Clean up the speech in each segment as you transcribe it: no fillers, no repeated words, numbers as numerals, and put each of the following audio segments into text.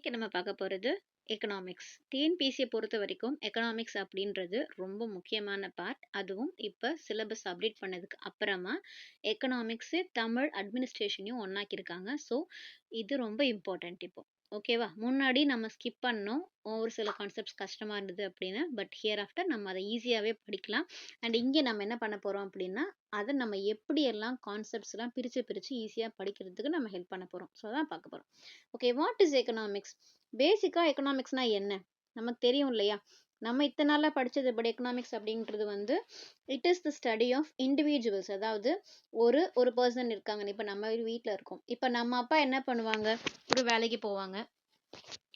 இன்னைக்கு நம்ம பார்க்க போறது எக்கனாமிக்ஸ். டிஎன்பிஎஸ்சியை பொறுத்த வரைக்கும் எக்கனாமிக்ஸ் அப்படின்றது ரொம்ப முக்கியமான பார்ட். அதுவும் இப்போ சிலபஸ் அப்டேட் பண்ணதுக்கு அப்புறமா எக்கனாமிக்ஸு தமிழ் அட்மினிஸ்ட்ரேஷனையும் ஒன்றாக்கியிருக்காங்க. ஸோ இது ரொம்ப இம்பார்ட்டன்ட் இப்போ. ஓகேவா? முன்னாடி நம்ம ஸ்கிப் பண்ணோம். ஒரு சில கான்செப்ட்ஸ் கஷ்டமாக இருந்தது அப்படின்னு. பட் ஹியர் ஆஃப்டர் நம்ம அதை ஈஸியாகவே படிக்கலாம். அண்ட் இங்கே நம்ம என்ன பண்ண போகிறோம் அப்படின்னா, அதை நம்ம எப்படியெல்லாம் கான்செப்ட்ஸ்லாம் பிரித்து ஈஸியாக படிக்கிறதுக்கு நம்ம ஹெல்ப் பண்ண போகிறோம். ஸோ அதான் பார்க்க போகிறோம். Okay, what is economics? பேசிக்காக எக்கனாமிக்ஸ்னா என்ன? நமக்கு தெரியும் இல்லையா? நம்ம இத்தனை நாளாக படித்தது படி எக்கனாமிக்ஸ் அப்படின்றது வந்து it is the study of individuals. அதாவது ஒரு ஒரு பர்சன் இருக்காங்க. இப்போ நம்ம வீட்டில் இருக்கோம். இப்போ நம்ம அப்பா என்ன பண்ணுவாங்க? ஒரு வேலைக்கு போவாங்க.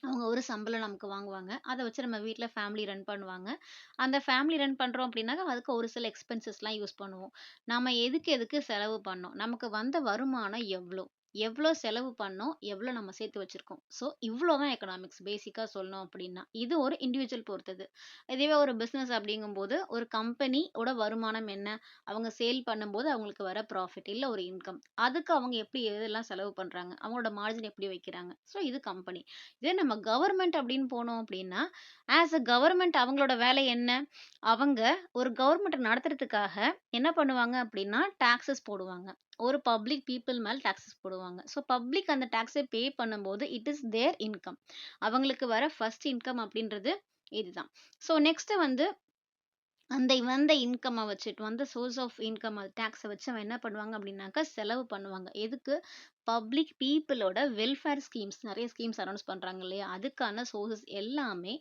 அவங்க ஒரு சம்பளம் நமக்கு வாங்குவாங்க. அதை வச்சு நம்ம வீட்டில் ஃபேமிலி ரன் பண்ணுவாங்க. அந்த ஃபேமிலி ரன் பண்ணுறோம் அப்படின்னாக்கா அதுக்கு ஒரு சில எக்ஸ்பென்சஸ்லாம் யூஸ் பண்ணுவோம். நம்ம எதுக்கு செலவு பண்ணோம்? நமக்கு வந்த வருமானம் எவ்வளோ? எவ்வளோ செலவு பண்ணோம்? எவ்வளோ நம்ம சேர்த்து வச்சிருக்கோம்? ஸோ இவ்வளோ தான் எக்கனாமிக்ஸ் பேசிக்காக சொல்லணும் அப்படின்னா. இது ஒரு இண்டிவிஜுவல் பொறுத்தது. இதுவே ஒரு பிஸ்னஸ் அப்படிங்கும்போது ஒரு கம்பெனியோட வருமானம் என்ன? அவங்க சேல் பண்ணும்போது அவங்களுக்கு வர ப்ராஃபிட் இல்லை ஒரு இன்கம். அதுக்கு அவங்க எப்படி எதெல்லாம் செலவு பண்ணுறாங்க? அவங்களோட மார்ஜின் எப்படி வைக்கிறாங்க? ஸோ இது கம்பெனி. இதே நம்ம கவர்மெண்ட் அப்படின்னு போனோம் அப்படின்னா, ஆஸ் அ கவர்மெண்ட் அவங்களோட வேலை என்ன? அவங்க ஒரு கவர்மெண்ட்டை நடத்துறதுக்காக என்ன பண்ணுவாங்க அப்படின்னா, டாக்ஸஸ் போடுவாங்க. ஒரு பப்ளிக் பீப்பிள் மேல டாக்ஸஸ் போடுவாங்க. ஸோ பப்ளிக் அந்த டாக்ஸை பே பண்ணும்போது இட் இஸ் தேர் இன்கம். அவங்களுக்கு வர ஃபர்ஸ்ட் இன்கம் அப்படின்றது இதுதான். ஸோ நெக்ஸ்ட் வந்து அந்த வந்த இன்கம்மை வச்சுட்டு வந்த சோர்ஸ் ஆஃப் இன்கம் டேக்ஸை வச்சு அவன் என்ன பண்ணுவாங்க அப்படின்னாக்கா செலவு பண்ணுவாங்க. எதுக்கு? பப்ளிக் பீப்புளோட வெல்ஃபேர் ஸ்கீம்ஸ் நிறைய ஸ்கீம்ஸ் அனௌன்ஸ் பண்ணுறாங்க இல்லையா? அதுக்கான சோர்சஸ் எல்லாமே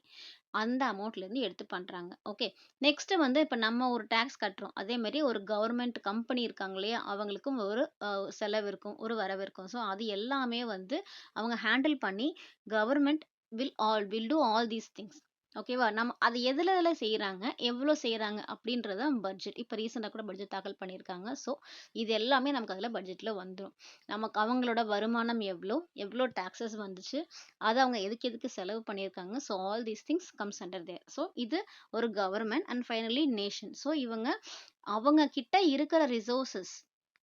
அந்த அமௌண்ட்லேருந்து எடுத்து பண்ணுறாங்க. ஓகே, நெக்ஸ்ட் வந்து இப்போ நம்ம ஒரு டேக்ஸ் கட்டுறோம். அதே மாதிரி ஒரு கவர்மெண்ட் கம்பெனி இருக்காங்க இல்லையா? அவங்களுக்கும் ஒரு செலவு இருக்கும், ஒரு வரவு இருக்கும். ஸோ அது எல்லாமே வந்து அவங்க ஹேண்டில் பண்ணி government will do all these things. ஓகேவா? நம்ம அது எதுல செய்றாங்க, எவ்வளோ செய்றாங்க அப்படின்றது தான் பட்ஜெட். இப்ப ரீசென்ட்டா கூட பட்ஜெட் தாக்கல் பண்ணியிருக்காங்க. ஸோ, இது எல்லாமே நமக்கு அதுல பட்ஜெட்ல வந்துரும். நமக்கு அவங்களோட வருமானம் எவ்வளோ, எவ்வளோ டாக்ஸஸ் வந்துச்சு, அத அவங்க எதுக்கு செலவு பண்ணியிருக்காங்க. So, all these things comes under there. So, இது ஒரு government and finally nation. So, இவங்க அவங்க கிட்ட இருக்கிற ரிசோர்ஸஸ்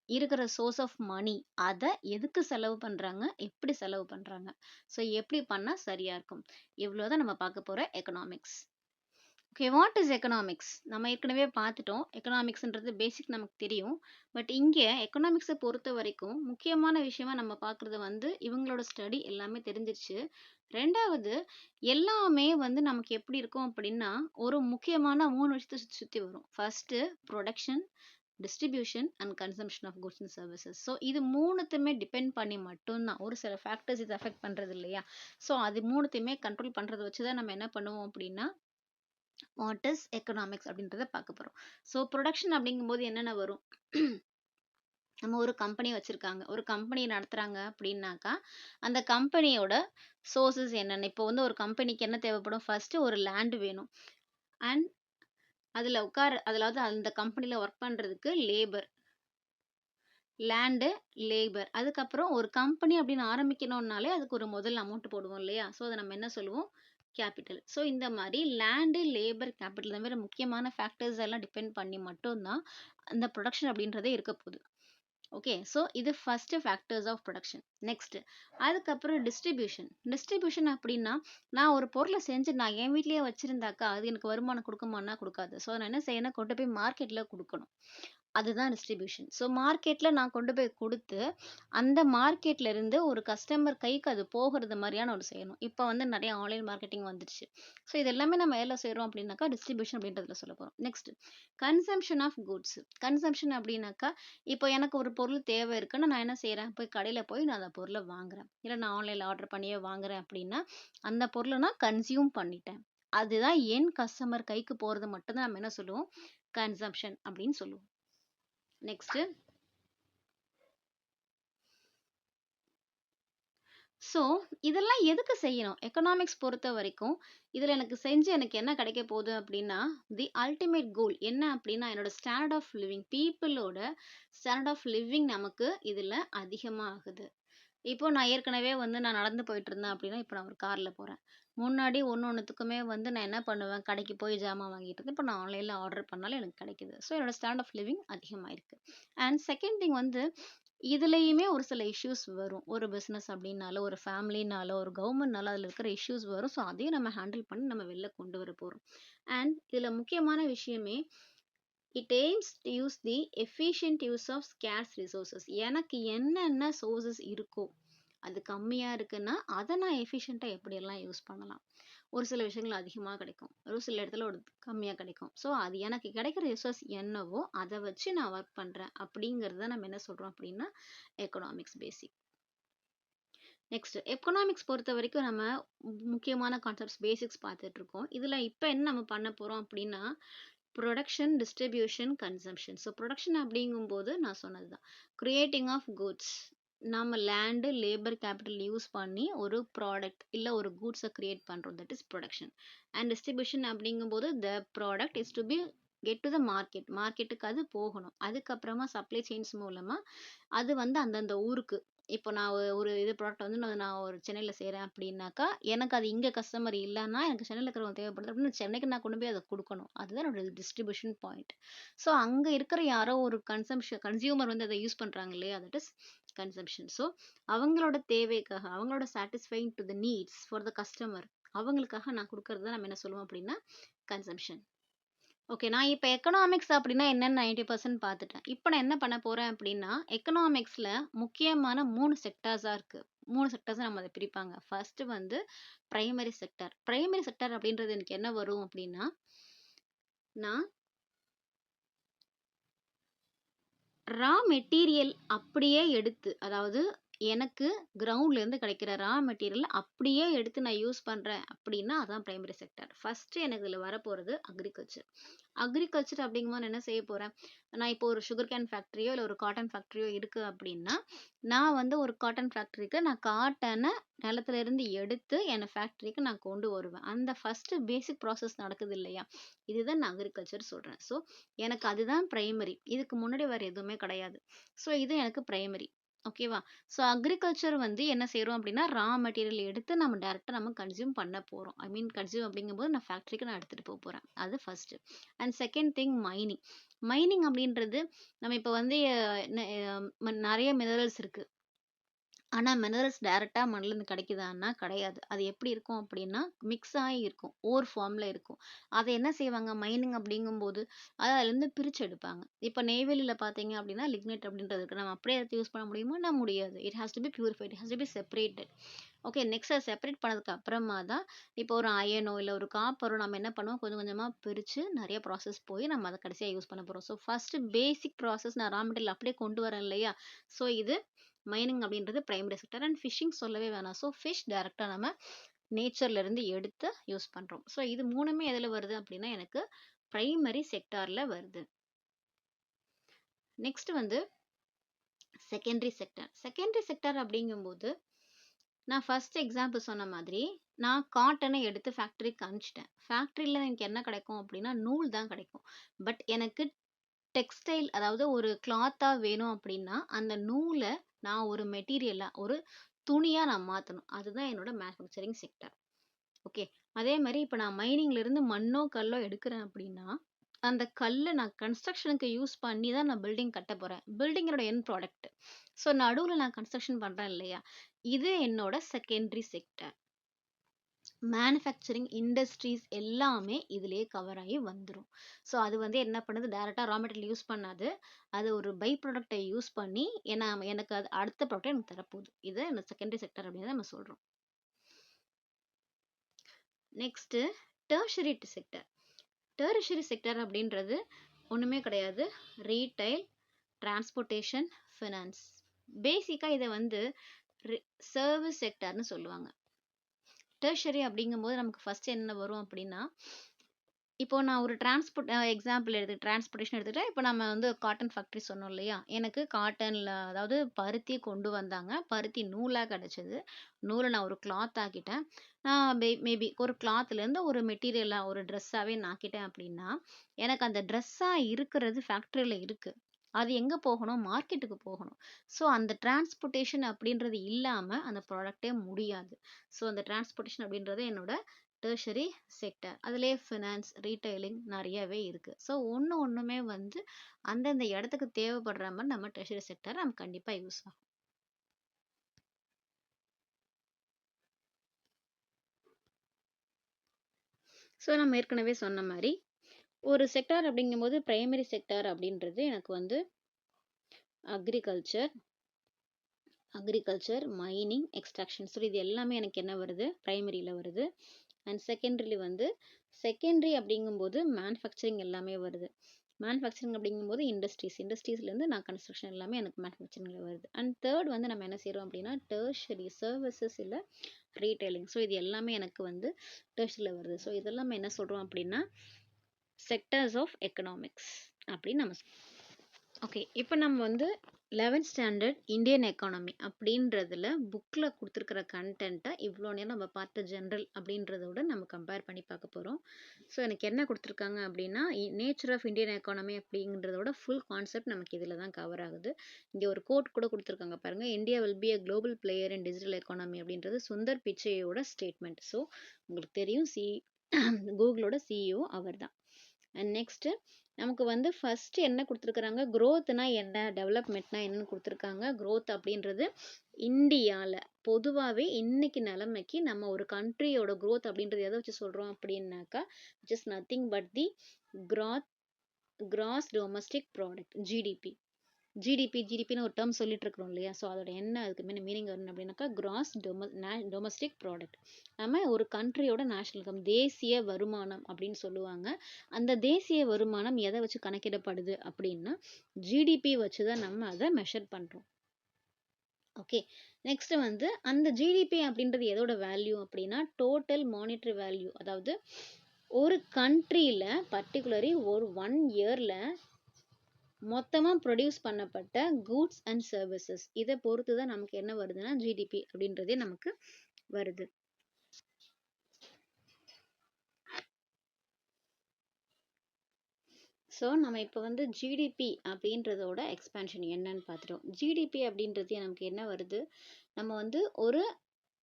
இருக்கிற சோர்ஸ் ஆஃப் மனி அத எதுக்கு செலவு பண்றாங்க? எப்படி செலவு பண்றாங்க? ஸோ, எப்படி பண்ணா சரியா இருக்கும்? இவ்வளோதான் நம்ம பார்க்க போற economics. Okay, what is economics? நம்ம ஏற்கனவே பார்த்துட்டோம். எக்கனாமிக்ஸ்ன்றது பேசிக் நமக்கு தெரியும். பட் இங்க எக்கனாமிக்ஸை பொறுத்த வரைக்கும் முக்கியமான விஷயமா நம்ம பார்க்குறது வந்து இவங்களோட ஸ்டடி எல்லாமே தெரிஞ்சிருச்சு. ரெண்டாவது, எல்லாமே வந்து நமக்கு எப்படி இருக்கும் அப்படின்னா, ஒரு முக்கியமான 3 விஷயத்தை சுத்தி சுத்தி வரும். First production, distribution and consumption of goods and services. So இது மூணுத்தையுமே டிபெண்ட் பண்ணி மட்டும்தான் ஒரு சில ஃபேக்டர்ஸ் இது அஃபெக்ட் பண்ணுறது இல்லையா? ஸோ அது மூணுத்தையுமே கண்ட்ரோல் பண்ணுறத வச்சு தான் நம்ம என்ன பண்ணுவோம் அப்படின்னா, வாட் இஸ் எக்கனாமிக்ஸ் அப்படின்றத பார்க்க போகிறோம். ஸோ ப்ரொடக்ஷன் அப்படிங்கும்போது என்னென்ன வரும்? நம்ம ஒரு கம்பெனி வச்சிருக்காங்க, ஒரு கம்பெனி நடத்துறாங்க அப்படின்னாக்கா, அந்த கம்பெனியோட சோர்சஸ் என்னென்ன? இப்போ வந்து ஒரு கம்பெனிக்கு என்ன தேவைப்படும்? ஃபர்ஸ்ட் ஒரு லேண்ட் வேணும். அண்ட் அதாவது அந்த கம்பெனில ஒர்க் பண்றதுக்கு லேபர், லேண்டு, லேபர். அதுக்கப்புறம் ஒரு கம்பெனி அப்படின்னு ஆரம்பிக்கணும்னாலே அதுக்கு ஒரு முதல் அமௌண்ட் போடுவோம் இல்லையா? ஸோ அதை நம்ம என்ன சொல்லுவோம்? கேபிட்டல். ஸோ இந்த மாதிரி லேண்டு, லேபர், கேபிட்டல் இந்த மாதிரி முக்கியமான ஃபேக்டர்ஸ் எல்லாம் டிபெண்ட் பண்ணி மட்டும்தான் அந்த ப்ரொடக்ஷன் அப்படின்றதே இருக்க போகுது. ஓகே, ஸோ இது first factors of production. Next, அதுக்கப்புறம் டிஸ்ட்ரிபியூஷன். டிஸ்ட்ரிபியூஷன் அப்படின்னா, நான் ஒரு பொருளை செஞ்சு நான் என் வீட்லயே வச்சிருந்தாக்கா அது எனக்கு வருமானம் கொடுக்குமான்னா கொடுக்காது. ஸோ நான் என்ன செய்யணும்? கொண்டு போய் மார்க்கெட்ல கொடுக்கணும். அதுதான் டிஸ்ட்ரிபியூஷன். ஸோ மார்க்கெட்ல நான் கொண்டு போய் குடுத்து, அந்த மார்க்கெட்ல இருந்து ஒரு கஸ்டமர் கைக்கு அது போகுறது மாரியான ஒரு செய்யணும். இப்ப வந்து நெறைய ஆன்லைன் மார்க்கெட்டிங் வந்துருச்சு. ஸோ இது எல்லாமே நம்ம எதுல செய்றோம் அப்டின்னாக்கா, டிஸ்ட்ரிபியூஷன் அப்டின்றதுல சொல்லப் போறோம். Next, consumption of goods. Consumption அப்டின்னாக்கா, இப்போ எனக்கு ஒரு பொருள் தேவை இருக்குன்னு நான் என்ன செய்றேன்? போய் கடையில போய் நான் அந்த பொருள வாங்குறேன். இல்ல நான் ஆன்லைன்ல ஆர்டர் பண்ணியே வாங்குறேன் அப்டின்னா, அந்த பொருள நான் கன்சியூம் பண்ணிட்டேன். அதுதான் என் கஸ்டமர் கைக்கு போறது மட்டும் தான் நம்ம என்ன சொல்லுவோம்? கன்சம்ப்ஷன் அப்டின்னு சொல்லுவோம். நெக்ஸ்ட், ஸோ இதெல்லாம் எதுக்கு செய்யணும்? எக்கனாமிக்ஸ் பொறுத்த வரைக்கும், இதில எனக்கு செஞ்சு எனக்கு என்ன கிடைக்க போகுது அப்படின்னா, தி அல்டிமேட் கோல் என்ன அப்படின்னா, என்னோட ஸ்டாண்டர்ட் ஆஃப் லிவிங் பீப்பிளோட ஸ்டாண்டர்ட் ஆஃப் லிவிங் நமக்கு இதில அதிகமாகுது. இப்போ நான் ஏற்கனவே வந்து நான் நடந்து போயிட்டுருந்தேன் அப்படின்னா, இப்போ நான் ஒரு கார்ல போறேன். முன்னாடி ஒண்ணொண்ணுத்துக்குமே வந்து நான் என்ன பண்ணுவேன், கடைக்கு போய் ஜாமான் வாங்கிட்டு இருந்தேன். இப்போ நான் ஆன்லைன்ல ஆர்டர் பண்ணாலும் எனக்கு கிடைக்குது. ஸோ என்னோட ஸ்டாண்டர்ட் ஆஃப் லிவிங் அதிகமாயிருக்கு. அண்ட் செகண்ட் திங் வந்து இதுலயுமே ஒரு சில இஷ்யூஸ் வரும். ஒரு பிசினஸ் அப்படின்னாலோ, ஒரு ஃபேமிலினாலோ, ஒரு கவர்மெண்ட்னாலோ அதுல இருக்கிற இஷ்யூஸ் வரும். ஸோ அதையும் நம்ம ஹேண்டில் பண்ணி நம்ம வெளில கொண்டு வர போறோம். அண்ட் இதுல முக்கியமான விஷயமே, it aims to use the efficient use of scarce resources. எனக்கு என்னென்ன சோர்சஸ் இருக்கோ, அது கம்மியா இருக்குன்னா, அத நான் எஃபிஷியன்ட்டா எப்படியெல்லாம் யூஸ் பண்ணலாம். ஒரு சில விஷயங்கள் அதிகமா கிடைக்கும். ஒரு சில இடத்துல ஒரு கம்மியா கிடைக்கும். ஸோ அது எனக்கு கிடைக்கிற ரிசோர்ஸ் என்னவோ, அத வச்சு நான் ஒர்க் பண்றேன். அப்படிங்கிறத நம்ம என்ன சொல்றோம் அப்படின்னா, எக்கனாமிக்ஸ் பேசிக். நெக்ஸ்ட் எக்கனாமிக்ஸ் பொறுத்தவரைக்கும் நம்ம முக்கியமான கான்செப்ட்ஸ் பேசிக்ஸ் பார்த்துட்டு இருக்கோம். இதுல இப்ப என்ன நம்ம பண்ண போறோம் அப்படின்னா, production, distribution, consumption. So production அப்படிங்கும்போது நான் சொன்னதுதான். Creating of goods. நம்ம லேண்டு, லேபர் கேபிட்டல் யூஸ் பண்ணி ஒரு ப்ராடக்ட் இல்ல ஒரு கூட்ஸை கிரியேட் பண்றோம். That is production. And distribution அப்படிங்கும்போது the product is to be get to the market. மார்க்கெட்டுக்கு அது போகணும். அதுக்கப்புறமா சப்ளை செயின்ஸ் மூலமா அது வந்து அந்தந்த ஊருக்கு, இப்போ நான் ஒரு இது ப்ராடக்ட் வந்து நான் ஒரு சென்னையில செய்றேன் அப்படின்னாக்கா, எனக்கு அது இங்க கஸ்டமர் இல்லன்னா, எனக்கு சென்னையில இருக்கிறவங்க தேவைப்படுது அப்படின்னு சென்னைக்கு நான் கொண்டு போய் அத குடுக்கணும். அதுதான் என்னோட டிஸ்ட்ரிபியூஷன் பாயிண்ட். ஸோ அங்க இருக்கிற யாரோ ஒரு கன்சியூமர் வந்து அத யூஸ் பண்றாங்க இல்லையா? That is consumption. ஸோ அவங்களோட தேவைக்காக, அவங்களோட satisfying to the needs for the customer, அவங்களுக்காக நான் குடுக்கறது தான் நம்ம என்ன சொல்லுவோம் அப்படின்னா, கன்சம்ப்ஷன். ஓகே. நான் இப்ப எக்கனாமிக்ஸ் அப்படின்னா என்னன்னு 90% பார்த்துட்டேன். இப்ப நான் என்ன பண்ண போறேன் அப்படின்னா, எக்கனாமிக்ஸ்ல முக்கியமான 3 செக்டார்ஸா இருக்கு. 3 செக்டார்ஸா நம்ம அத பிரிப்பாங்க. ஃபர்ஸ்ட் வந்து பிரைமரி செக்டார். பிரைமரி செக்டார் அப்படின்றது எனக்கு என்ன வரும் அப்படின்னா, நான் ரா மெட்டீரியல் அப்படியே எடுத்து, அதாவது எனக்கு கிரவுண்ட்ல இருந்து கிடைக்கிற ரா மெட்டீரியல் அப்படியே எடுத்து நான் யூஸ் பண்றேன் அப்படின்னா, அதான் பிரைமரி செக்டார். ஃபர்ஸ்ட் எனக்கு இதுல வரப்போறது அக்ரிகல்ச்சர். அக்ரிகல்ச்சர் அப்படிங்கும்போது நான் என்ன செய்ய போறேன்? நான் இப்போ ஒரு சுகர் கேன் ஃபேக்டரியோ, இல்ல ஒரு காட்டன் ஃபேக்டரியோ இருக்கு அப்படின்னா, நான் வந்து ஒரு காட்டன் ஃபேக்டரிக்கு நான் காட்டன நிலத்துல இருந்து எடுத்து என் ஃபேக்டரிக்கு நான் கொண்டு வருவேன். அந்த ஃபர்ஸ்ட் பேசிக் ப்ராசஸ் நடக்குது இல்லையா? இதுதான் நான் அக்ரிகல்ச்சர் சொல்றேன். ஸோ எனக்கு அதுதான் பிரைமரி. இதுக்கு முன்னாடி வேற எதுவுமே கிடையாது. ஸோ இது எனக்கு பிரைமரி. ஓகேவா? ஸோ அக்ரிகல்ச்சர் வந்து என்ன செய்றோம் அப்படின்னா, ரா மெட்டீரியல் எடுத்து நம்ம டைரக்ட்டா நம்ம கன்சியூம் பண்ண போறோம். ஐ மீன் கன்சியூம் அப்படிங்கும்போது நான் ஃபேக்டரிக்கு நான் எடுத்துட்டு போறேன். அது first. And second thing mining. Mining அப்படின்றது நம்ம இப்ப வந்து நெறைய மினரல்ஸ் இருக்கு. ஆனா மினரல்ஸ் டைரக்ட்டா மண்ணுலருந்து கிடைக்குதான்னா கிடையாது. அது எப்படி இருக்கும் அப்படின்னா, மிக்ஸ் ஆயி இருக்கும். ஓர் ஃபார்ம்ல இருக்கும். அத என்ன செய்வாங்க மைனிங் அப்படிங்கும்போது, அத அதுலருந்து பிரிச்சு எடுப்பாங்க. இப்ப நெய்வேலியில பார்த்தீங்க அப்படின்னா, லிக்னைட் அப்படின்றது இருக்கு. நம்ம அப்படியே எடுத்து யூஸ் பண்ண முடியுமான்னா முடியாது. It has to be purified. It has to be separated. Okay. Next அத செப்பரேட் பண்ணதுக்கு அப்புறமா தான், இப்போ ஒரு அயனோ, இல்ல ஒரு காப்பரோ நம்ம என்ன பண்ணுவோம், கொஞ்சம் கொஞ்சமா பிரிச்சு நெறைய ப்ராசஸ் போய் நம்ம அத கடைசியா யூஸ் பண்ண போறோம். ஸோ ஃபர்ஸ்ட் பேசிக் ப்ராசஸ் நான் ரா மெட்டீரியல் அப்படியே கொண்டு வரேன் இல்லையா? ஸோ இது மைனிங் அப்படின்றது பிரைமரி செக்டர். அண்ட் ஃபிஷிங் சொல்லவே வேணாம். ஸோ ஃபிஷ் டைரக்ட்டா நம்ம நேச்சர்ல இருந்து எடுத்து யூஸ் பண்றோம். ஸோ இது 3மே எதுல வருது அப்படின்னா, எனக்கு பிரைமரி செக்டார்ல வருது. நெக்ஸ்ட் வந்து செகண்டரி செக்டார். செகண்டரி செக்டார் அப்படிங்கும்போது, நான் ஃபர்ஸ்ட் எக்ஸாம்பிள் சொன்ன மாதிரி, நான் காட்டன எடுத்து ஃபேக்டரிக்கு அனுப்பிச்சுட்டேன். ஃபேக்டரியில எனக்கு என்ன கிடைக்கும் அப்படின்னா, நூல் தான் கிடைக்கும். பட் எனக்கு டெக்ஸ்டைல், அதாவது ஒரு கிளாத்தா வேணும் அப்படின்னா, அந்த நூல நான் ஒரு மெட்டீரியலா, ஒரு துணியா நான் மாத்தணும். அதுதான் என்னோட மேனுஃபேக்சரிங் செக்டார். ஓகே. அதே மாரி இப்ப நான் மைனிங்ல இருந்து மண்ணோ, கல்லோ எடுக்கிறேன் அப்படின்னா, அந்த கல்ல நான் கன்ஸ்ட்ரக்ஷனுக்கு யூஸ் பண்ணி தான் நான் பில்டிங் கட்டப் போறேன். பில்டிங் என்னோட எண்ட் ப்ராடக்ட். ஸோ நடுவுல நான் கன்ஸ்ட்ரக்ஷன் பண்றேன் இல்லையா? இது என்னோட செகண்டரி செக்டார். மேனுஃபேக்சரிங் இண்டஸ்ட்ரீஸ் எல்லாமே இதிலேயே கவர் ஆகி வந்துரும். ஸோ அது வந்து என்ன பண்ணுது, டைரக்ட்டா ரா மெட்டீரியல் யூஸ் பண்ணாது. அது ஒரு பை ப்ராடக்ட்ட யூஸ் பண்ணி எனக்கு அது அடுத்த ப்ராடக்ட் எனக்கு தரப்போகுது. இத இந்த செகண்டரி செக்டார் அப்படின்னு நம்ம சொல்றோம். Next tertiary sector. Tertiary sector அப்படின்றது ஒண்ணுமே கிடையாது. Retail, transportation, finance. பேசிக்கா இத வந்து சர்வீஸ் செக்டார்ன்னு சொல்லுவாங்க. டெர்ஷரி அப்படிங்கும்போது நமக்கு ஃபர்ஸ்ட் என்ன வரும் அப்படின்னா, இப்போ நான் ஒரு எக்ஸாம்பிள் டிரான்ஸ்போர்ட்டேஷன் எடுத்துக்கிட்டா, இப்போ நம்ம வந்து காட்டன் ஃபேக்டரி சொன்னோம் இல்லையா? எனக்கு காட்டன்ல அதாவது பருத்தி கொண்டு வந்தாங்க. பருத்தி நூலா கிடைச்சது. நூல நான் ஒரு கிளாத் ஆக்கிட்டேன். நான் மேபி ஒரு கிளாத்லேருந்து ஒரு மெட்டீரியலா, ஒரு ட்ரெஸ்ஸாவே நான் ஆக்கிட்டேன் அப்படின்னா, எனக்கு அந்த ட்ரெஸ்ஸா இருக்கிறது ஃபேக்டரியில இருக்கு. அது எங்க போகணும்? மார்க்கெட்டுக்கு போகணும். ஸோ அந்த டிரான்ஸ்போர்ட்டேஷன் அப்படின்றது இல்லாம அந்த ப்ராடக்ட்டே முடியாது. ஸோ அந்த டிரான்ஸ்போர்ட்டேஷன் அப்படின்றது என்னோட டெர்ஷரி செக்டர். அதிலேயே ஃபினான்ஸ், ரீட்டெயிலிங் நிறையவே இருக்கு. ஸோ ஒண்ணுமே வந்து அந்தந்த இடத்துக்கு தேவைப்படுற மாதிரி நம்ம டெர்ஷரி செக்டர் நமக்கு கண்டிப்பா யூஸ் ஆகும். ஸோ நம்ம ஏற்கனவே சொன்ன மாதிரி ஒரு செக்டார் அப்படிங்கும்போது பிரைமரி செக்டார் அப்படின்றது எனக்கு வந்து அக்ரிகல்ச்சர், மைனிங், எக்ஸ்ட்ராக்ஷன். ஸோ இது எல்லாமே எனக்கு என்ன வருது, பிரைமரியில் வருது. அண்ட் செகண்டரி அப்படிங்கும்போது மேனுஃபேக்சரிங் எல்லாமே வருது. மேனுஃபேக்சரிங் அப்படிங்கும்போது இண்டஸ்ட்ரீஸ்லேருந்து நான் கன்ஸ்ட்ரக்ஷன் எல்லாமே எனக்கு மேனுஃபேக்சரிங்கில் வருது. அண்ட் தேர்ட் வந்து நம்ம என்ன செய்கிறோம் அப்படின்னா டெர்ஷரி சர்வீசஸ் இல்லை ரீட்டைலிங். ஸோ இது எல்லாமே எனக்கு வந்து டெர்ஷரியில் வருது. ஸோ இதெல்லாம் என்ன சொல்கிறோம் அப்படின்னா செக்டர்ஸ் ஆஃப் எக்கனாமிக்ஸ் அப்படின்னு நம்ம ஓகே. இப்போ நம்ம வந்து 11th ஸ்டாண்டர்ட் இந்தியன் எக்கானமி அப்படின்றதுல புக்கில் கொடுத்துருக்கிற கண்டென்ட்டை இவ்வளோ நேரம் நம்ம பார்த்த ஜென்ரல் அப்படின்றதோட நம்ம கம்பேர் பண்ணி பார்க்க போகிறோம். ஸோ எனக்கு என்ன கொடுத்துருக்காங்க அப்படின்னா நேச்சர் ஆஃப் இந்தியன் எக்கானமி அப்படிங்கிறதோட ஃபுல் கான்செப்ட் நமக்கு இதில் தான் கவர் ஆகுது. இங்கே ஒரு கோட் கூட கொடுத்துருக்காங்க பாருங்கள், India will be a global player in digital economy அப்படின்றது சுந்தர் பிச்சையோட ஸ்டேட்மெண்ட். ஸோ உங்களுக்கு தெரியும் கூகுளோட சிஇஓ அவர் தான். அண்ட் நெக்ஸ்ட்டு நமக்கு வந்து ஃபர்ஸ்ட் என்ன கொடுத்துருக்குறாங்க, க்ரோத்னா என்ன, டெவலப்மெண்ட்னா என்னன்னு கொடுத்துருக்காங்க. க்ரோத் அப்படின்றது இந்தியாவில் பொதுவாகவே இன்னைக்கு நிலைமைக்கு நம்ம ஒரு கண்ட்ரியோட க்ரோத் அப்படின்றது எதை வச்சு சொல்கிறோம் அப்படின்னாக்கா just nothing but the gross domestic product, ஜிடிபின்னு ஒரு டேர்ம் சொல்லிட்டு இருக்கிறோம் இல்லையா. ஸோ அதோட என்ன அதுக்கு மீனிங் வரணும் அப்படின்னாக்கா கிராஸ் டொமஸ்டிக் ப்ராடக்ட். நம்ம ஒரு கண்ட்ரியோட நேஷனல் இன்கம், தேசிய வருமானம் அப்படின்னு சொல்லுவாங்க. அந்த தேசிய வருமானம் எதை வச்சு கணக்கிடப்படுது அப்படின்னா ஜிடிபி வச்சு தான் நம்ம அதை மெஷர் பண்ணுறோம். ஓகே. நெக்ஸ்ட் வந்து அந்த ஜிடிபி அப்படின்றது எதோட வேல்யூ அப்படின்னா டோட்டல் மானிட்டரி வேல்யூ. அதாவது ஒரு கண்ட்ரியில் பர்டிகுலரி ஒரு 1 இயரில் மொத்தமாக ப்ரொடியூஸ் பண்ணப்பட்ட கூட்ஸ் அண்ட் சர்வீசஸ் இதை பொறுத்து தான் நமக்கு என்ன வருதுன்னா ஜிடிபி அப்படின்றதே நமக்கு வருது. ஸோ நம்ம இப்போ வந்து ஜிடிபி அப்படின்றதோட எக்ஸ்பேன்ஷன் என்னன்னு பார்த்துட்டோம். ஜிடிபி அப்படின்றது நமக்கு என்ன வருது, நம்ம வந்து ஒரு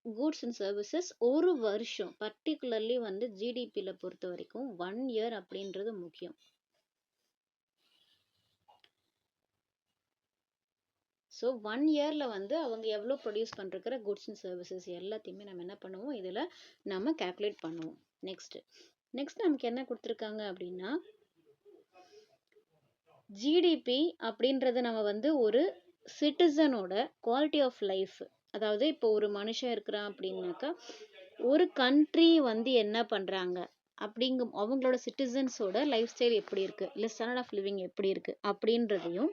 கூட்ஸ் அண்ட் சர்வீசஸ் ஒரு வருஷம் பர்டிகுலர்லி வந்து ஜிடிபியில் பொறுத்த வரைக்கும் 1 இயர் அப்படின்றது முக்கியம். ஸோ 1 இயரில் வந்து அவங்க எவ்வளோ ப்ரொடியூஸ் பண்ணுற குட்ஸ் அண்ட் சர்வீசஸ் எல்லாத்தையுமே நம்ம என்ன பண்ணுவோம், இதில் நம்ம கேல்குலேட் பண்ணுவோம். நெக்ஸ்ட் நமக்கு என்ன கொடுத்துருக்காங்க அப்படின்னா ஜிடிபி அப்படின்றது நம்ம வந்து ஒரு சிட்டிசனோட குவாலிட்டி ஆஃப் லைஃப். அதாவது இப்போ ஒரு மனுஷன் இருக்கிறான் அப்படின்னாக்கா ஒரு கண்ட்ரி வந்து என்ன பண்ணுறாங்க அப்படிங்கும் அவங்களோட சிட்டிசன்ஸோட லைஃப் ஸ்டைல் எப்படி இருக்குது, இல்லை ஸ்டாண்டர்ட் ஆஃப் லிவிங் எப்படி இருக்குது அப்படின்றதையும்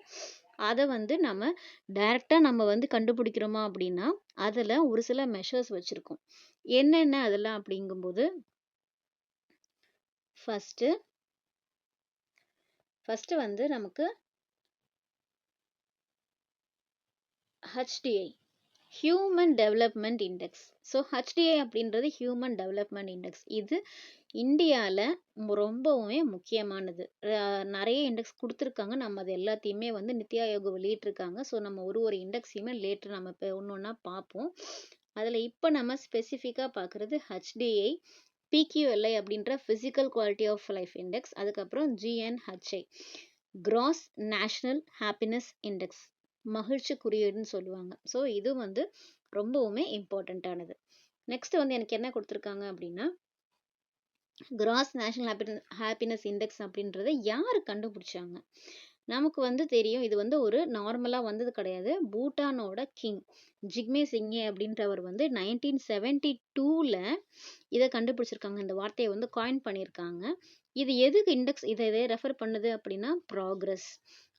அதை வந்து நம்ம டைரெக்டாக நம்ம வந்து கண்டுபிடிக்கிறோமா அப்படின்னா அதில் ஒரு சில மெஷர்ஸ் வச்சுருக்கோம். என்னென்ன அதெல்லாம் அப்படிங்கும்போது ஃபஸ்ட்டு வந்து நமக்கு HDI human development index. So HDI அப்படின்றது ஹியூமன் டெவலப்மெண்ட் இண்டெக்ஸ். இது இந்தியாவில் ரொம்பவுமே முக்கியமானது. நிறைய இண்டெக்ஸ் கொடுத்துருக்காங்க, நம்ம அது எல்லாத்தையுமே வந்து நித்தி ஆயோக் வெளியிட்டிருக்காங்க. ஸோ நம்ம ஒரு இண்டெக்ஸையுமே லேட்டர் நம்ம இப்போ ஒன்று ஒன்றா பார்ப்போம். அதில் இப்போ நம்ம ஸ்பெசிஃபிக்காக பார்க்குறது HDI, PQLI அப்படின்ற physical quality of life index, அதுக்கப்புறம் GNHI gross national happiness index, மகிழ்ச்சி குறியீடுன்னு சொல்லுவாங்க. ஸோ இது வந்து ரொம்பவுமே இம்பார்ட்டண்ட்டானது. நெக்ஸ்ட் வந்து எனக்கு என்ன கொடுத்துருக்காங்க அப்படின்னா கிராஸ் நேஷனல் ஹாப்பினஸ் இண்டெக்ஸ் அப்படின்றத யார் கண்டுபிடிச்சாங்க, நமக்கு வந்து தெரியும் இது வந்து ஒரு நார்மலாக வந்தது கிடையாது. பூட்டானோட கிங் ஜிக்மே சிங்கே அப்படின்றவர் வந்து 1972 இதை கண்டுபிடிச்சிருக்காங்க. இந்த வார்த்தையை வந்து காயின் பண்ணியிருக்காங்க. இது எதுக்கு இண்டெக்ஸ் இதை ரெஃபர் பண்ணுது அப்படின்னா ப்ராக்ரஸ்,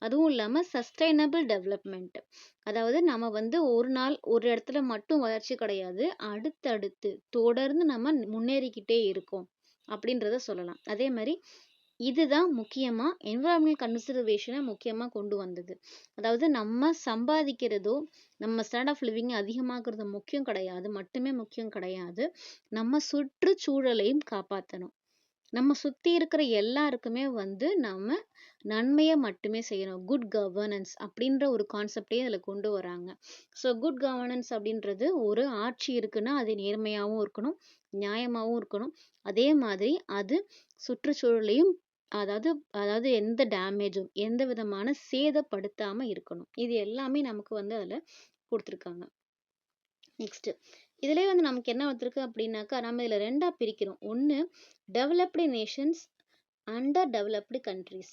அதுவும் இல்லாமல் சஸ்டைனபிள் டெவலப்மெண்ட். அதாவது நம்ம வந்து ஒரு நாள் ஒரு இடத்துல மட்டும் வளர்ச்சி கிடையாது, அடுத்தடுத்து தொடர்ந்து நம்ம முன்னேறிக்கிட்டே இருக்கோம் அப்படின்றத சொல்லலாம். அதே மாதிரி இதுதான் முக்கியமாக என்விரான்மெண்டல் கன்சர்வேஷனை முக்கியமாக கொண்டு வந்தது. அதாவது நம்ம சம்பாதிக்கிறதோ நம்ம ஸ்டாண்டர்ட் ஆஃப் லிவிங் அதிகமாகிறது முக்கியம் கிடையாது, மட்டுமே முக்கியம் கிடையாது, நம்ம சுற்றுச்சூழலையும் காப்பாற்றணும். நம்ம சுத்தி இருக்கிற எல்லாருக்குமே வந்து நாம நன்மையை மட்டுமே செய்யணும். குட் கவர்னன்ஸ் அப்படின்ற ஒரு கான்செப்டே இதுல கொண்டு வராங்க. ஸோ குட் கவர்னன்ஸ் அப்படின்றது ஒரு ஆட்சி இருக்குன்னா அது நேர்மையாகவும் இருக்கணும், நியாயமாகவும் இருக்கணும். அதே மாதிரி அது சுற்றுச்சூழலையும் அதாவது அதாவது எந்த டேமேஜும் எந்த விதமான சேதப்படுத்தாம இருக்கணும். இது எல்லாமே நமக்கு வந்து அதுல கொடுத்துருக்காங்க. நெக்ஸ்ட் இதுலயே வந்து நமக்கு என்ன வந்திருக்கு அப்படின்னாக்கா நம்ம இதுல ரெண்டா பிரிக்கிறோம். ஒன்னு developed Nations, under developed countries.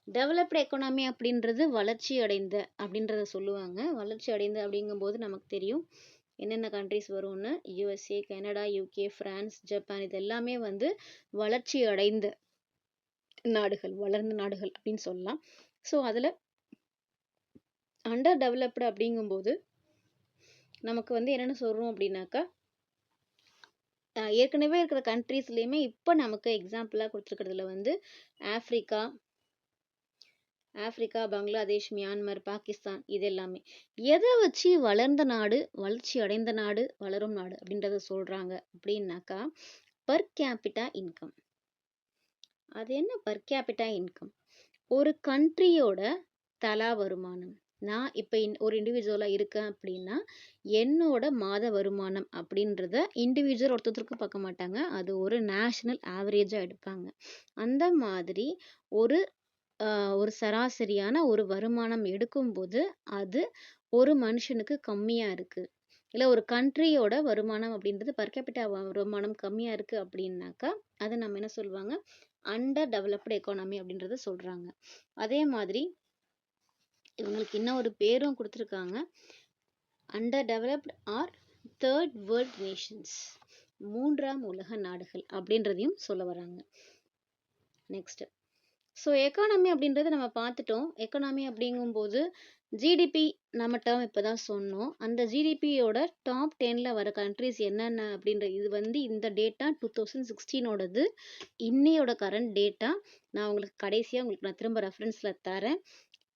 Developed economy அப்படின்றது வளர்ச்சி அடைந்த அப்படின்றத சொல்லுவாங்க. வளர்ச்சி அடைந்த அப்படிங்கும்போது நமக்கு தெரியும் என்னென்ன கண்ட்ரிஸ் வரும்னு. USA, Canada, UK, France, Japan இது எல்லாமே வந்து வளர்ச்சி அடைந்த நாடுகள், வளர்ந்த நாடுகள் அப்படின்னு சொல்லலாம். ஸோ அதுல அண்டர் டெவலப்டு அப்படிங்கும்போது நமக்கு வந்து என்னென்ன சொல்றோம் அப்படின்னாக்கா ஏற்கனவே இருக்கிற கண்ட்ரீஸ்லயுமே இப்போ நமக்கு எக்ஸாம்பிளா கொடுத்துருக்கிறதுல வந்து ஆப்பிரிக்கா, பங்களாதேஷ், மியான்மர், பாகிஸ்தான் இது எல்லாமே எதை வச்சு வளர்ந்த நாடு, வளர்ச்சி அடைந்த நாடு, வளரும் நாடு அப்படின்றத சொல்றாங்க அப்படின்னாக்கா பர் கேபிட்டா இன்கம். அது என்ன பர் கேபிட்டா இன்கம்? ஒரு கண்ட்ரியோட தலா வருமானம். நான் இப்போ ஒரு இண்டிவிஜுவலா இருக்கேன் அப்படின்னா என்னோட மாத வருமானம் அப்படின்றத இண்டிவிஜுவல் ஒருத்தருக்கு பார்க்க மாட்டாங்க, அது ஒரு நேஷனல் ஆவரேஜா எடுப்பாங்க. அந்த மாதிரி ஒரு ஒரு சராசரியான ஒரு வருமானம் எடுக்கும்போது அது ஒரு மனுஷனுக்கு கம்மியா இருக்கு, இல்லை ஒரு கண்ட்ரியோட வருமானம் அப்படின்றது பர் கேபிட்டா வருமானம் கம்மியா இருக்கு அப்படின்னாக்கா அதை நம்ம என்ன சொல்லுவாங்க, அண்டர் டெவலப்டு எக்கானமி அப்படின்றத சொல்றாங்க. அதே மாதிரி இவங்களுக்கு இன்னும் ஒரு பேரும் கொடுத்துருக்காங்க, under developed or third world nations, மூன்றாம் உலக நாடுகள் அப்படின்றதையும் சொல்ல வராங்க. நெக்ஸ்ட் ஸோ எக்கானமி அப்படின்றத நம்ம பார்த்துட்டோம். எக்கானமி அப்படிங்கும்போது ஜிடிபி நம்ம டேர்ம் இப்போ தான் சொன்னோம். அந்த ஜிடிபியோட டாப் 10ல் வர கண்ட்ரிஸ் என்னென்ன அப்படின்ற இது வந்து இந்த டேட்டா 2016ஓடது. இன்னையோட கரண்ட் டேட்டா நான் உங்களுக்கு கடைசியாக உங்களுக்கு நான் திரும்ப ரெஃபரன்ஸில் தரேன்.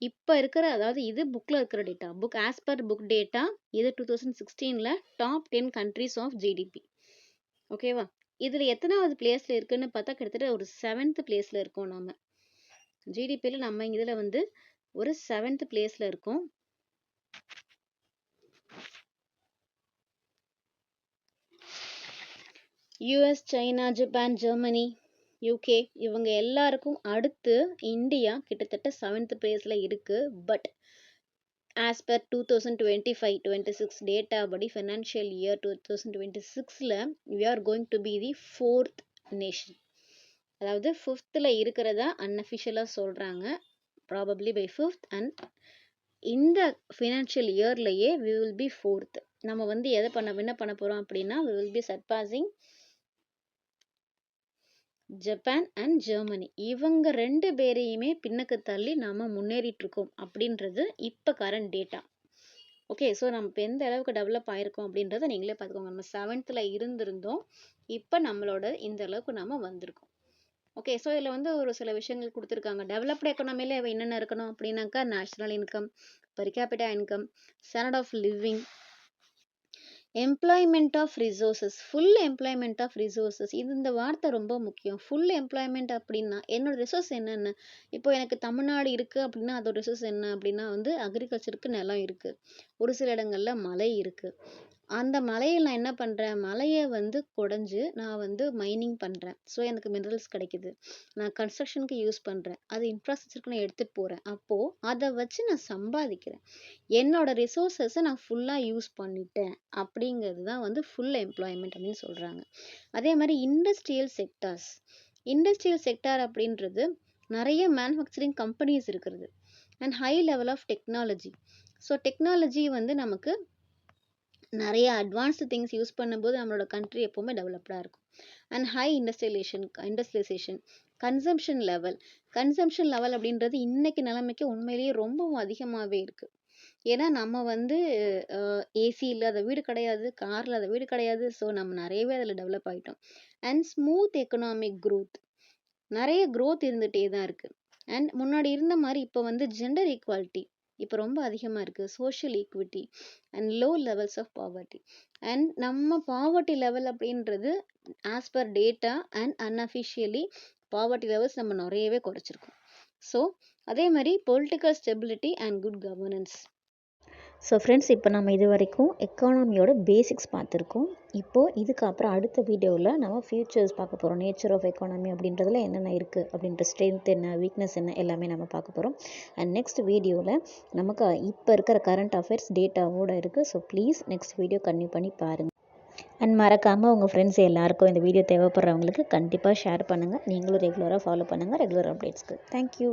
இப்போ இருக்கிற அதாவது இது புக்கில் இருக்கிற data, book as per book data இது 2016ல் டாப் 10 கண்ட்ரிஸ் ஆஃப் ஜிடிபி. ஓகேவா? இதில் எத்தனாவது பிளேஸில் இருக்குன்னு பார்த்தா கிட்டத்தட்ட ஒரு 7th பிளேஸில் இருக்கோம். நம்ம ஜிடிபியில் நம்ம இதில் வந்து ஒரு 7th பிளேஸில் இருக்கோம். US, China, Japan, Germany, UK இவங்க எல்லாருக்கும் அடுத்து இந்தியா கிட்டத்தட்ட 7th பிளேஸில் இருக்கு. பட் ஆஸ் பர் 2025-26 டேட்டா படி ஃபினான்ஷியல் இயர் 2026ல் we are going to be the 4th nation. அதாவது 5th இருக்கிறதா அன்அஃபிஷியலாக சொல்கிறாங்க, ப்ராபப்ளி பை 5th. அண்ட் இந்த financial இயர்லேயே we will be 4th. நம்ம வந்து என்ன பண்ண போகிறோம் அப்படின்னா we will be surpassing Japan and Germany. இவங்க 2 பேரையுமே பின்னுக்கு தள்ளி நாம முன்னேறிட்டு இருக்கோம் அப்படின்றது இப்போ கரண்ட் டேட்டா. ஓகே, ஸோ நம்ம இப்போ எந்த அளவுக்கு டெவலப் ஆயிருக்கோம் அப்படின்றத நீங்களே பார்த்துக்கோங்க. நம்ம 7th இருந்திருந்தோம், இப்போ நம்மளோட இந்த அளவுக்கு நம்ம வந்திருக்கோம். ஓகே, ஸோ இதில் வந்து ஒரு சில விஷயங்கள் கொடுத்துருக்காங்க. டெவலப்டு எக்கானமியில் என்னென்ன இருக்கணும் அப்படின்னாக்கா national income, per capita income, standard of living, employment of resources, full employment of resources. இந்த வார்த்தை ரொம்ப முக்கியம். ஃபுல் எம்ப்ளாய்மெண்ட் அப்படின்னா என்னோட ரிசோர்ஸ் என்னென்ன? இப்போ எனக்கு தமிழ்நாடு இருக்குது அப்படின்னா அதோட ரிசோர்ஸ் என்ன அப்படின்னா வந்து அக்ரிகல்ச்சருக்கு நிலம் இருக்குது, ஒரு சில இடங்களில் மலை இருக்குது. அந்த மலையில் நான் என்ன பண்ணுறேன், மலையை வந்து குடஞ்சு நான் வந்து மைனிங் பண்ணுறேன். ஸோ எனக்கு மினரல்ஸ் கிடைக்குது. நான் கன்ஸ்ட்ரக்ஷனுக்கு யூஸ் பண்ணுறேன், அது இன்ஃப்ராஸ்ட்ரக்சருக்கு நான் எடுத்துகிட்டு போகிறேன். அப்போது அதை வச்சு நான் சம்பாதிக்கிறேன். என்னோட ரிசோர்ஸஸை நான் ஃபுல்லாக யூஸ் பண்ணிட்டேன் அப்படிங்கிறது தான் வந்து ஃபுல் எம்ப்ளாய்மெண்ட் அப்படின்னு சொல்கிறாங்க. அதே மாதிரி இண்டஸ்ட்ரியல் செக்டார் அப்படின்றது நிறைய மேனுஃபேக்சரிங் கம்பெனிஸ் இருக்கிறது and high level of technology. So technology வந்து நமக்கு நிறைய அட்வான்ஸ்டு திங்ஸ் யூஸ் பண்ணும்போது நம்மளோட கண்ட்ரி எப்போவுமே டெவலப்டாக இருக்கும். And high industrialisation, consumption level அப்படின்றது இன்னைக்கு நிலைமைக்கு உண்மையிலேயே ரொம்பவும் அதிகமாகவே இருக்குது. ஏன்னா நம்ம வந்து ஏசி இல்லாத வீடு கிடையாது, கார் இல்லாத வீடு கிடையாது. ஸோ நம்ம நிறையவே அதில் டெவலப் ஆகிட்டோம். அண்ட் ஸ்மூத் எக்கனாமிக் க்ரோத், நிறைய க்ரோத் இருந்துகிட்டே தான் இருக்குது. அண்ட் முன்னாடி இருந்த மாதிரி இப்போ வந்து ஜெண்டர் ஈக்குவாலிட்டி இப்போ ரொம்ப அதிகமாக இருக்குது. Social equity and low levels of poverty. And நம்ம பாவர்ட்டி லெவல் அப்படின்றது as per data and unofficially poverty levels நம்ம நிறையவே குறைச்சிருக்கோம். ஸோ அதே மாதிரி political stability and good governance. So friends, இப்போ நம்ம இது வரைக்கும் எக்கானமியோட பேசிக்ஸ் பார்த்துருக்கோம். இப்போது இதுக்கப்புறம் அடுத்த வீடியோவில் நம்ம ஃபியூச்சர்ஸ் பார்க்க போகிறோம். நேச்சர் ஆஃப் எக்கானமி அப்படின்றதுல என்னென்ன இருக்குது அப்படின்ற ஸ்ட்ரென்த் என்ன, வீக்னஸ் என்ன, எல்லாமே நம்ம பார்க்க போகிறோம். அண்ட் நெக்ஸ்ட் வீடியோவில் நமக்கு இப்போ இருக்கிற கரண்ட் அஃபேர்ஸ் டேட்டாவோடு இருக்குது. So please next video continue பண்ணி பாருங்கள். அண்ட் மறக்காமல் உங்கள் ஃப்ரெண்ட்ஸ் எல்லாருக்கும் இந்த வீடியோ தேவைப்படுறவங்களுக்கு கண்டிப்பாக ஷேர் பண்ணுங்கள். நீங்களும் ரெகுலராக ஃபாலோ பண்ணுங்கள் ரெகுலர் அப்டேட்ஸ்க்கு. தேங்க்யூ.